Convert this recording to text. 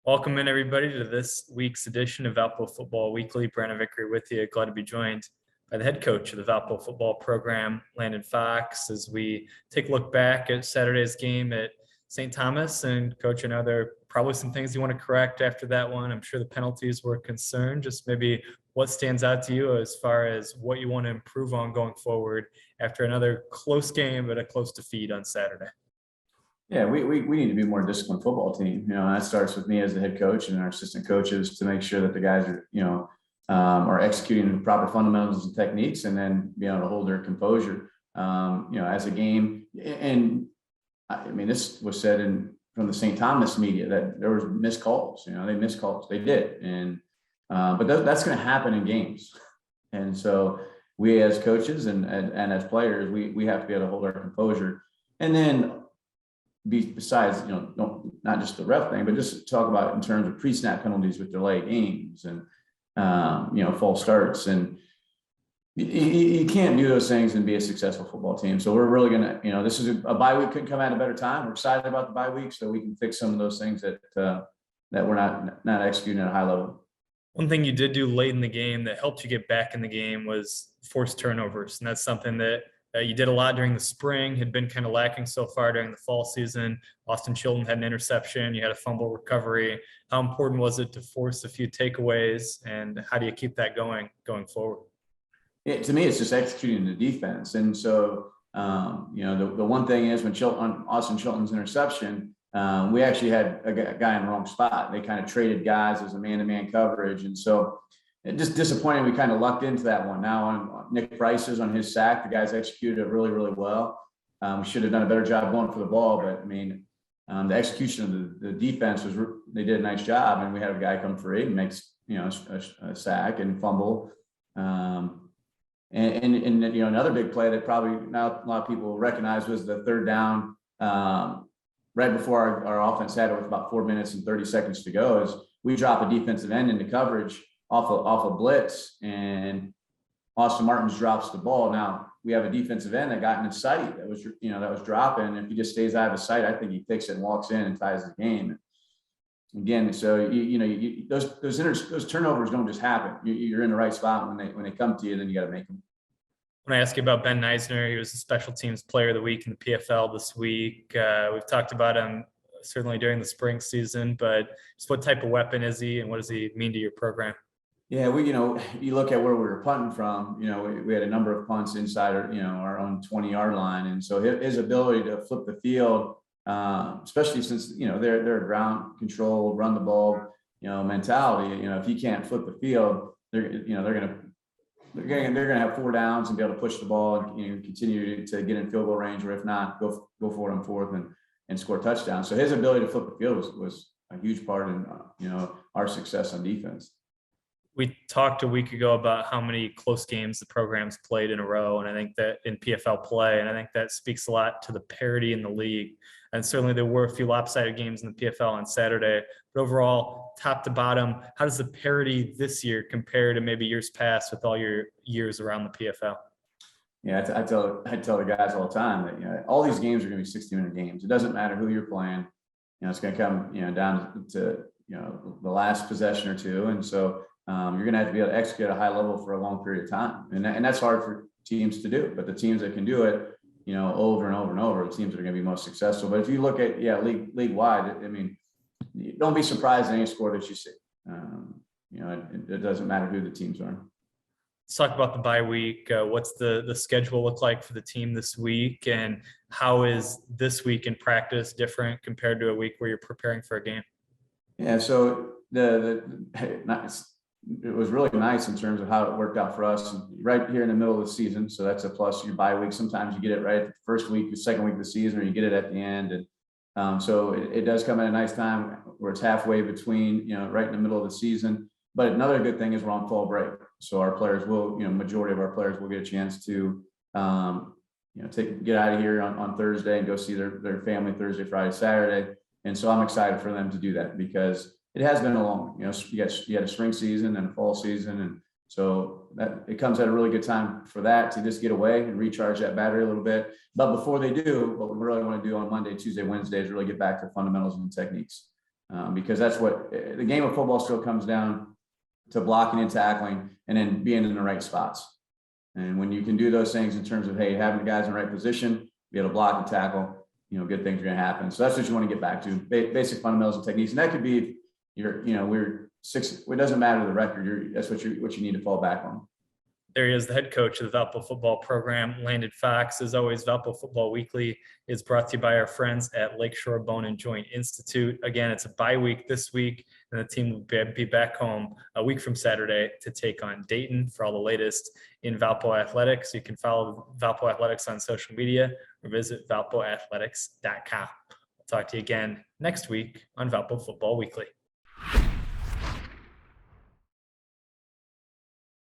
Welcome in everybody to this week's edition of Valpo Football Weekly. Brandon Vickery with you. Glad to be joined by the head coach of the Valpo football program, Landon Fox, as we take a look back at Saturday's game at St. Thomas. And Coach, I know there are probably some things you want to correct after that one. I'm sure the penalties were a concern. Just maybe what stands out to you as far as what you want to improve on going forward after another close game, but a close defeat on Saturday. Yeah, we need to be a more disciplined football team. And that starts with me as the head coach and our assistant coaches to make sure that the guys are, are executing the proper fundamentals and techniques, and then be able to hold their composure, as a game. And I mean, this was said from the St. Thomas media that there was missed calls. They missed calls. They did, and but that's going to happen in games. And so we as coaches and as players, we have to be able to hold our composure, and then. Besides, not just the ref thing, but just talk about in terms of pre-snap penalties with delayed games and, false starts. And you can't do those things and be a successful football team. So we're really going to, this is a bye week, couldn't come at a better time. We're excited about the bye week so we can fix some of those things that we're not executing at a high level. One thing you did do late in the game that helped you get back in the game was forced turnovers. And that's something that you did a lot during the spring, had been kind of lacking so far during the fall season. Austin Chilton had an interception. You had a fumble recovery. How important was it to force a few takeaways, and how do you keep that going forward? To me, it's just executing the defense. And so, the one thing is on Austin Chilton's interception, we actually had a guy in the wrong spot. They kind of traded guys as a man-to-man coverage. And so, just disappointing. We kind of lucked into that one. Now on Nick Price's on his sack, the guys executed it really, really well. We should have done a better job going for the ball, but I mean, the execution of the defense they did a nice job, and we had a guy come free and makes a sack and fumble. And another big play that probably not a lot of people recognize was the third down right before our offense had it with about 4 minutes and 30 seconds to go. Is we drop a defensive end into coverage off a blitz, and Austin Martins drops the ball. Now we have a defensive end that got in his sight that was dropping. If he just stays out of his sight, I think he picks it and walks in and ties the game. Again, so those turnovers don't just happen. You're in the right spot when they come to you, then you got to make them. When I ask you about Ben Neisner, he was the special teams player of the week in the PFL this week. We've talked about him certainly during the spring season, but just what type of weapon is he, and what does he mean to your program? Yeah, you look at where we were punting from, we had a number of punts inside our own 20-yard line. And so his ability to flip the field, especially since, they're a ground control, run the ball, mentality, if he can't flip the field, they're going to have 4 downs and be able to push the ball and, continue to get in field goal range, or if not, go for it on fourth and score touchdowns. So his ability to flip the field was a huge part in, our success on defense. We talked a week ago about how many close games the program's played in a row, and I think that in PFL play, and I think that speaks a lot to the parity in the league. And certainly there were a few lopsided games in the PFL on Saturday, but overall, top to bottom, how does the parity this year compare to maybe years past with all your years around the PFL? Yeah, I tell the guys all the time that all these games are going to be 60-minute games. It doesn't matter who you're playing. It's going to come down to the last possession or two, and so. You're going to have to be able to execute at a high level for a long period of time. And that's hard for teams to do, but the teams that can do it, over and over and over, the teams that are going to be most successful. But if you look at, league wide, I mean, don't be surprised at any score that you see. It doesn't matter who the teams are. Let's talk about the bye week. What's the schedule look like for the team this week, and how is this week in practice different compared to a week where you're preparing for a game? Yeah, so it was really nice in terms of how it worked out for us right here in the middle of the season. So that's a plus. Your bye week, sometimes you get it right at the first week, the second week of the season, or you get it at the end. And so it does come at a nice time where it's halfway between, right in the middle of the season. But another good thing is we're on fall break. So our players will, majority of our players will get a chance to, get out of here on Thursday and go see their family Thursday, Friday, Saturday. And so I'm excited for them to do that, because it has been a long, you had a spring season and a fall season. And so that it comes at a really good time for that, to just get away and recharge that battery a little bit. But before they do, what we really want to do on Monday, Tuesday, Wednesday is really get back to fundamentals and techniques. because that's what the game of football still comes down to: blocking and tackling, and then being in the right spots. And when you can do those things in terms of, hey, having the guys in the right position, be able to block and tackle, good things are going to happen. So that's what you want to get back to: basic fundamentals and techniques. And that could be we're six. It doesn't matter the record. That's what you need to fall back on. There he is, the head coach of the Valpo football program, Landon Fox. As always, Valpo Football Weekly is brought to you by our friends at Lakeshore Bone and Joint Institute. Again, it's a bye week this week, and the team will be back home a week from Saturday to take on Dayton. For all the latest in Valpo Athletics, you can follow Valpo Athletics on social media or visit valpoathletics.com. I'll talk to you again next week on Valpo Football Weekly.